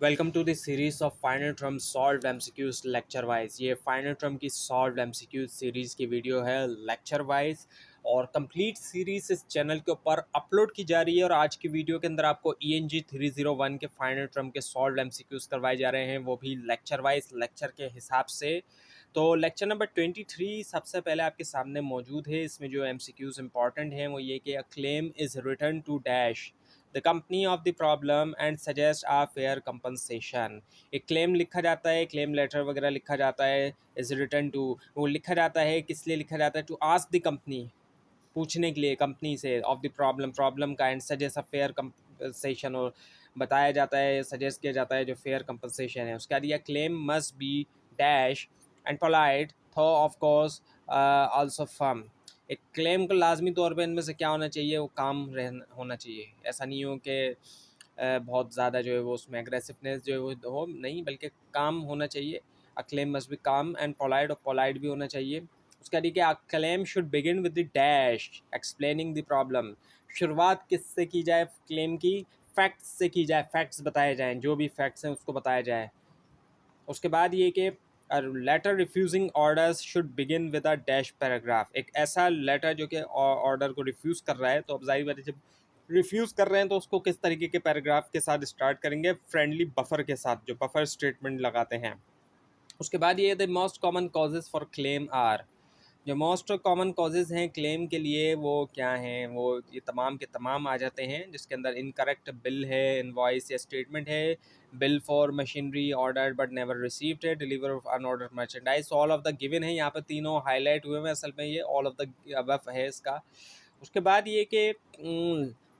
Welcome to this series of final term solve MCQs lecture wise. ये final term की solve MCQs series की video है lecture wise, और complete series इस channel के ऊपर अपलोड की जा रही है। और आज की वीडियो के अंदर आपको ENG 301 के फाइनल टर्म के सॉल्व एमसीक्यूज करवाए जा रहे हैं, वो भी लेक्चर वाइज लेक्चर के हिसाब से। तो लेक्चर नंबर 23 सबसे पहले आपके सामने मौजूद है। इसमें जो एमसीक्यूज इंपॉर्टेंट हैं वो ये कि a claim is return to dash the company of the problem and suggest a fair compensation. एक क्लेम लिखा जाता है, क्लेम लेटर वगैरह लिखा जाता है, इज रिटर्न टू, वो लिखा जाता है किस लिए लिखा जाता है? टू आस्क द कंपनी, पूछने के लिए कंपनी से, ऑफ द प्रॉब्लम, प्रॉब्लम का, and suggest a fair compensation, और बताया जाता है, सजेस्ट किया जाता है जो फेयर कंपनसेशन है। उसका दिया claim must be dash and polite थो ऑफ कोर्स आल्सो फर्म। एक क्लेम को लाजमी तौर पे इनमें से क्या होना चाहिए? वो काम होना चाहिए। ऐसा नहीं हो कि बहुत ज़्यादा जो है वो उसमें एग्रेसिवनेस जो है वो हो नहीं, बल्कि काम होना चाहिए। अ क्लेम मस्ट बी काम एंड पोलाइट, और पोलाइट भी होना चाहिए। उसका ठीक है, a claim should begin with the dash explaining the problem. शुरुआत किससे की जाए क्लेम की? फैक्ट्स से की जाए, फैक्ट्स बताए जाएँ, जो भी फैक्ट्स हैं उसको बताया जाए। उसके बाद ये कि letter refusing orders should begin with a dash paragraph. एक ऐसा लेटर जो कि ऑर्डर को रिफ्यूज़ कर रहा है, तो अब जाहिर बात है जब रिफ्यूज़ कर रहे हैं तो उसको किस तरीके के पैराग्राफ के साथ स्टार्ट करेंगे? फ्रेंडली बफर के साथ, जो बफर स्टेटमेंट लगाते हैं। उसके बाद ये the most common causes for claim are. जो मोस्ट कॉमन कॉजेज़ हैं क्लेम के लिए वो क्या हैं? वो ये तमाम के तमाम आ जाते हैं, जिसके अंदर इनकरेक्ट बिल है, इनवॉइस या स्टेटमेंट है, bill for machinery ordered but never received है, deliver of unordered merchandise. All of the given है, यहाँ पे तीनों हाईलाइट हुए हैं। असल में ये ऑल ऑफ द अबव है इसका। उसके बाद ये कि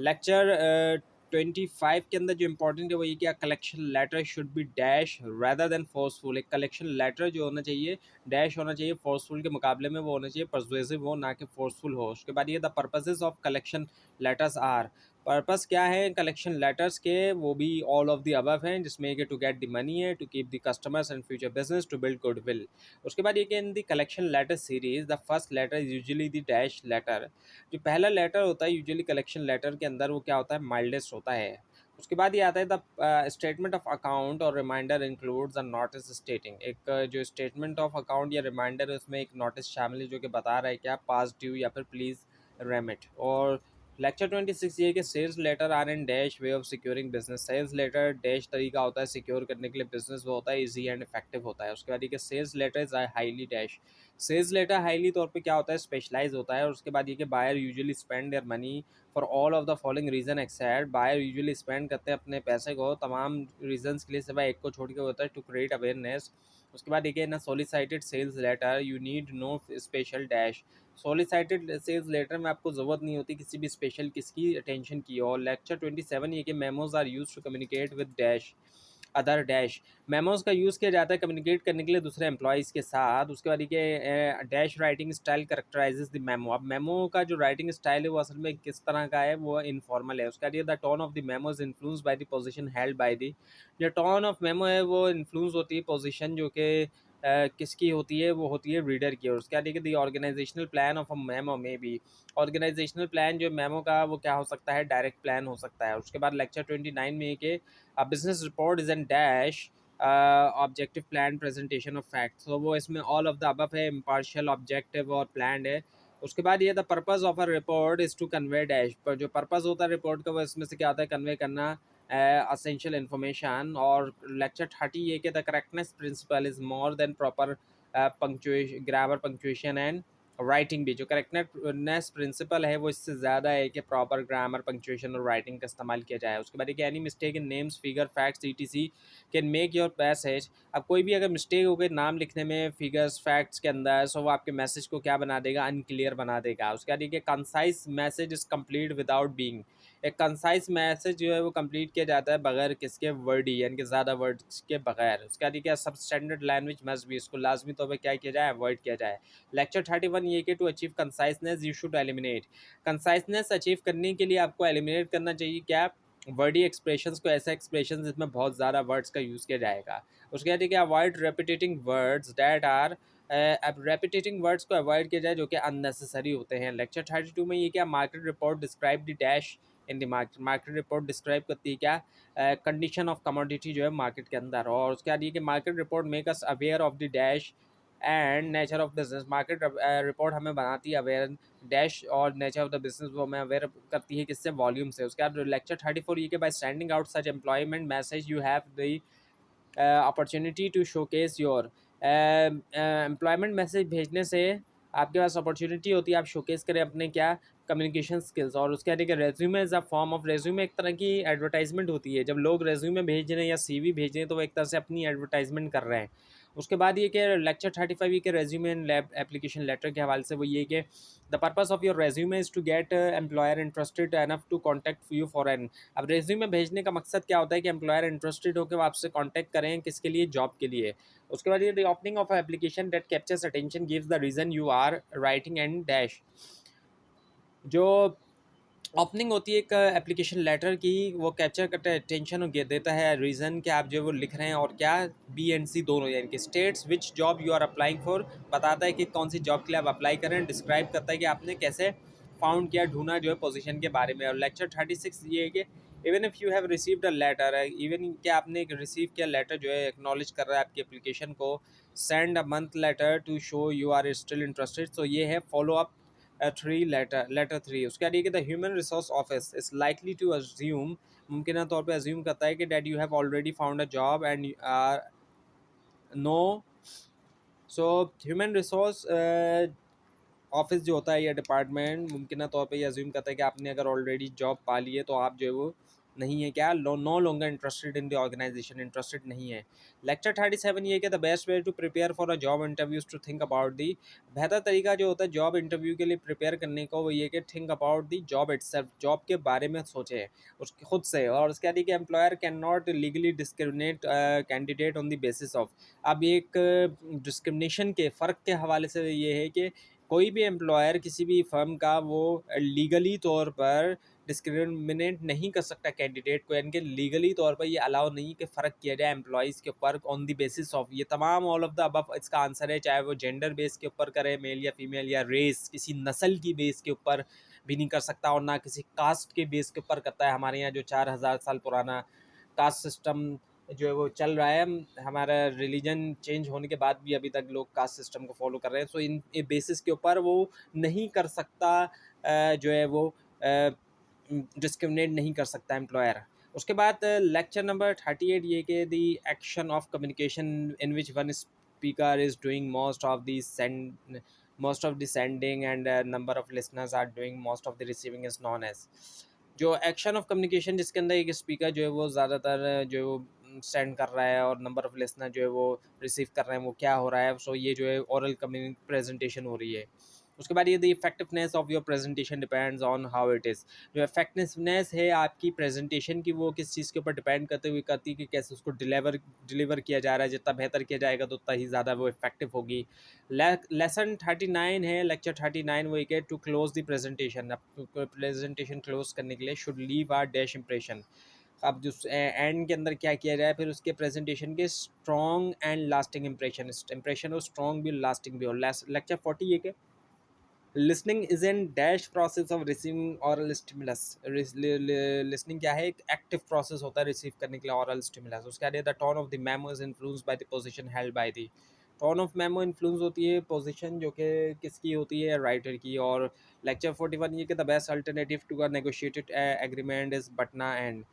लेक्चर 25 के अंदर जो इंपॉर्टेंट है वो ये कि collection letter should be dash rather than forceful. एक कलेक्शन लेटर जो होना चाहिए डैश होना चाहिए, फोर्सफुल के मुकाबले में वो होना चाहिए परसुएसिव हो, ना कि फोर्सफुल हो। उसके बाद ये the purposes of collection letters are. Purpose क्या है कलेक्शन लेटर्स के? वो भी ऑल ऑफ द अबव हैं, जिसमें कि टू गेट द मनी है, to keep the customers and future business, to build goodwill. उसके बाद ये कि in the collection letter series the first letter is usually the dash letter. जो पहला लेटर होता है यूजुअली कलेक्शन लेटर के अंदर, वो क्या होता है? माइल्डेस्ट होता है। उसके बाद ये आता है द स्टेटमेंट ऑफ अकाउंट और reminder includes a notice stating. एक जो स्टेटमेंट ऑफ अकाउंट या रिमाइंडर है उसमें एक नोटिस शामिल है जो कि बता रहा है क्या? पास ड्यू या फिर प्लीज़ रेमिट। और लेक्चर 26 ये कि sales letter are an dash way of securing business. Sales letter dash तरीका होता है सिक्योर करने के लिए बिजनेस, वो होता है ईजी एंड इफेक्टिव होता है। उसके बाद ये कि sales letter is highly dash. Sales letter highly तौर पे क्या होता है? स्पेशलाइज होता है। और उसके बाद ये कि buyer usually spend their money for all of the following reason except. Buyer usually spend करते हैं अपने पैसे को तमाम रीजंस के लिए सिवाय एक को छोड़ के, होता है टू क्रिएट अवेयरनेस। उसके बाद देखिए ना, solicited sales letter you need no special dash. Solicited sales letter में आपको ज़रूरत नहीं होती किसी भी स्पेशल किसकी अटेंशन की। और लेक्चर 27 ये कि memos are use to communicate with dash other dash. Memos का यूज़ किया जाता है कम्युनिकेट करने के लिए दूसरे एम्प्लॉयज़ के साथ। उसके बाद ये dash writing style characterises the memo. अब मेमो का जो राइटिंग स्टाइल है वो असल में किस तरह का है? वो इनफॉर्मल है। उसके बाद ये the tone of the memo is influence by the position held by the. जो टोन ऑफ मेमो है वो इन्फ्लुएंस होती है पोजीशन जो कि किसकी होती है? वो होती है रीडर की। और उसके बाद the organisational plan of a memo में भी। ऑर्गेनाइजेशनल प्लान जो मेमो का वो क्या हो सकता है? डायरेक्ट प्लान हो सकता है। उसके बाद लेक्चर 29 में कि a business report is an dash objective plan presentation of facts. तो वो इसमें ऑल ऑफ द अबव है, इम्पार्शियल, ऑब्जेक्टिव और प्लान है। उसके बाद ये the purpose of a report is to convey dash. पर जो पर्पस होता है रिपोर्ट का वो इसमें से क्या होता है? कन्वे करना असेंशियल इन्फॉर्मेशन। और लेक्चर 30 ये कि the correctness principle is more than proper punctuation, grammar, punctuation and writing भी। जो करेक्टनेस प्रिंसिपल है वो इससे ज़्यादा है कि प्रॉपर ग्रामर, पंक्चुएशन और राइटिंग का इस्तेमाल किया जाए। उसके बाद एक any mistake in names, figure, facts ETC can make your message. अब कोई भी अगर मिस्टेक हो गई नाम लिखने में, फिगर्स, फैक्ट्स के अंदर, सो वो आपके मैसेज को क्या बना देगा? अनक्लियर बना देगा। उसके बाद देखिए concise message is complete without being. एक कंसाइज मैसेज जो है वो कंप्लीट किया जाता है बगैर किसके? वर्डी, यानी कि ज़्यादा वर्ड्स के बगैर। उसके बाद देखिए सब स्टैंडर्ड लैंग्वेज मस्ट भी, इसको लाजमी तौर पर क्या किया जाए? अवॉइड किया जाए। लेक्चर 31 ये कि to achieve conciseness you should eliminate. Conciseness achieve करने के लिए आपको एलिमिनेट करना चाहिए क्या? वर्डी एक्सप्रेशंस को, ऐसा एक्सप्रेशन जिसमें बहुत ज़्यादा वर्ड्स का यूज़ किया जाएगा। उसके बाद देखिए अवॉइड रेपिटेटिंग वर्ड्स डैट आर। अब रेपिटेटिंग वर्ड्स को अवॉइड किया जाए जो कि अननेसेसरी होते हैं। लेक्चर 32 में ये क्या? Market report describe the dash in the market. Market report describe करती है क्या, कंडीशन ऑफ कमोडिटी जो है मार्केट के अंदर। और उसके बाद ये कि market report make us aware of the dash and nature of business. Market report हमें बनाती है अवेयर, डैश और नेचर ऑफ द बिजनेस वो हमें अवेयर करती है किससे, वॉल्यूम से। उसके बाद लेक्चर 34 ये कि by standing out such employment message you have the opportunity to showcase your. Employment message भेजने से आपके पास अपॉर्चुनिटी होती है आप शोकेस करें अपने क्या, कम्युनिकेशन स्किल्स। और उसके बाद resume is a form of, resume एक तरह की एडवर्टाइजमेंट होती है। जब लोग रेज्यूमे भेज रहे हैं या सीवी भेज रहे हैं तो वो एक तरह से अपनी एडवर्टाइजमेंट कर रहे हैं। उसके बाद ये कि लेक्चर 35 ये कि रेज्यूमे एंड एप्लीकेशन लेटर के हवाले से वो ये कि the purpose of your resume is to get employer interested enough to contact you for an. अब रेज्यूमे भेजने का मकसद क्या होता है कि एम्प्लॉयर इंटरेस्टेड होकर आपसे कॉन्टैक्ट करें, किसके लिए, जॉब के लिए। उसके बाद ये the opening of application that captures attention gives the reason you are writing and dash. जो ओपनिंग होती है एक एप्लीकेशन लेटर की, वो कैप्चर करता है अटेंशन और देता है रीज़न कि आप जो वो लिख रहे हैं, और क्या, बी एंड सी दोनों, यानी कि states which job you are applying for, बताता है कि कौन सी जॉब के लिए आप अप्लाई करें, डिस्क्राइब करता है कि आपने कैसे फाउंड किया, ढूंढा जो है पोजीशन के बारे में। और लेक्चर 36 ये है कि even if you have received a letter, even क्या आपने एक रिसीव किया लेटर जो है एक्नॉलेज कर रहा है आपकी एप्लीकेशन को, send a month letter to show you are still interested. तो ये है follow up three, letter three. उसके बाद ये कि the human resource office is likely to assume, मुमकिन तौर पे अज्यूम करता है कि that you have already found a job and no. So human resource office जो होता है या डिपार्टमेंट मुमकिन तौर पे ये अज्यूम करता है कि आपने अगर ऑलरेडी जॉब पा ली है तो आप जो है वो नहीं है क्या, no longer interested in the organization, interested नहीं है। लेक्चर 37 ये कि the best way to prepare for a job interviews to think about the, बेहतर तरीका जो होता है जॉब इंटरव्यू के लिए प्रिपेयर करने को वो ये कि think about the job itself, job के बारे में सोचें उसके खुद से। और उसके बाद कि employer can not legally discriminate candidate on the basis of. अब एक डिस्क्रिमिनेशन के फ़र्क के हवाले से ये है कि कोई भी एम्प्लॉयर किसी भी फर्म का वो लीगली तौर पर डिस्क्रिमिनेट नहीं कर सकता कैंडिडेट को, यानी कि लीगली तौर पर ये अलाउ नहीं कि फ़र्क किया जाए एम्प्लॉयज़ के ऊपर ऑन द बेसिस ऑफ। ये तमाम ऑल ऑफ द अबव इसका आंसर है, चाहे वो जेंडर बेस के ऊपर करे, मेल या फीमेल, या रेस किसी नस्ल की बेस के ऊपर भी नहीं कर सकता, और ना किसी कास्ट के बेस के ऊपर करता है। हमारे यहाँ जो 4000 साल पुराना कास्ट सिस्टम जो है वो चल रहा है, हमारा रिलीजन चेंज होने के बाद भी अभी तक लोग कास्ट सिस्टम को फॉलो कर रहे हैं। सो इन बेसिस के ऊपर वो नहीं कर सकता, जो है वो डिस्क्रिमिनेट नहीं कर सकता एम्प्लॉयर। उसके बाद लेक्चर नंबर 38 ये कि the action of communication in which one speaker is doing most of the sending and number of listeners are doing most of the receiving is known as। जो action of communication जिसके अंदर एक speaker जो है वो ज़्यादातर जो send कर रहा है और नंबर ऑफ लिसनर जो है वो रिसीव कर रहे हैं, वो क्या हो रहा है। सो ये जो है ओरल प्रेजेंटेशन हो रही है। उसके बाद ये the effectiveness of your presentation depends on how it is. जो इफेक्टिवनेस है आपकी प्रेजेंटेशन की वो किस चीज़ के ऊपर डिपेंड करते हुए करती है कि कैसे उसको डिलीवर किया जा रहा है। जितना बेहतर किया जाएगा तो उतना ही ज़्यादा वो इफेक्टिव होगी। लेसन 39 है, लेक्चर 39 वो एक है टू क्लोज द प्रेजेंटेशन। अब प्रेजेंटेशन क्लोज करने के लिए should leave our dash impression. अब जो एंड के अंदर क्या किया जाए, फिर उसके प्रेजेंटेशन के strong and lasting impression, impression हो स्ट्रॉन्ग भी लास्टिंग भी हो। लेक्चर 40 ये के listening is an dash process of receiving aural stimulus. Listening क्या है, एक एक्टिव प्रोसेस होता है रिसीव करने के लिए ऑरल स्टिमुलस। उसके बाद the tone of the memo is influenced by the position held by the, tone of memo influence होती है पोजीशन जो कि किसकी होती है, राइटर की। और लेक्चर 41 ये कि the best alternative to a negotiated agreement is BATNA and.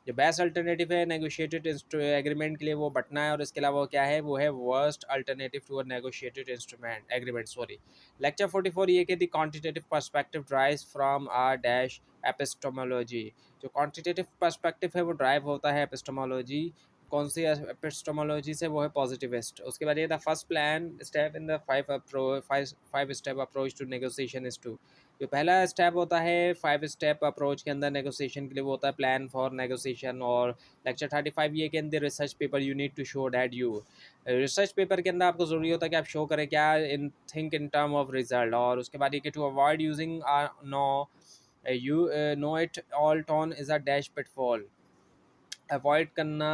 जो बेस्ट अल्टरनेटिव है नेगोशिएटेड एग्रीमेंट के लिए वो बटना है, और इसके अलावा क्या है, वो है worst alternative to a negotiated instrument agreement, sorry. Lecture 44 ये कि the quantitative perspective drives from a dash epistemology. जो क्वांटिटेटिव पर्सपेक्टिव है वो ड्राइव होता है एपिस्टोमोलॉजी, कौन सी एपिस्टोमोलॉजी से, वो है पॉजिटिविस्ट। उसके बाद ये the first plan step in the five step approach to negotiation is to. जो पहला स्टेप होता है 5 स्टेप अप्रोच के अंदर नेगोशिएशन के लिए वो होता है प्लान फॉर नेगोशिएशन। और लेक्चर 35 ये कि in the research paper you need to show that you, research paper के अंदर आपको ज़रूरी होता है कि आप शो करें क्या, in think in term of result. और उसके बाद ये कि to avoid using know you know it all tone is a dash pitfall. Avoid करना,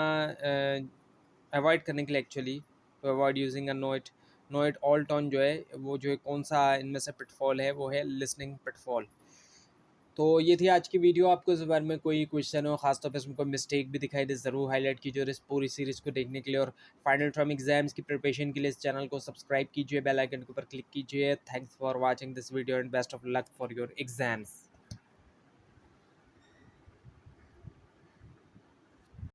अवॉइड करने के लिए actually, to avoid using a know it all tone जो है वो जो है कौन सा इनमें से पिटफॉल है, वो है लिसनिंग पिटफॉल। तो ये थी आज की वीडियो। आपको इस बारे में कोई क्वेश्चन हो, खासतौर पे इसमें कोई मिस्टेक भी दिखाई दे, ज़रूर हाईलाइट कीजिए। और इस पूरी सीरीज़ को देखने के लिए और फाइनल टर्म एग्जाम्स की प्रिपरेशन के लिए इस चैनल को सब्सक्राइब कीजिए, बेल आइकन के ऊपर क्लिक कीजिए। Thanks for watching this video and best of luck for your exams.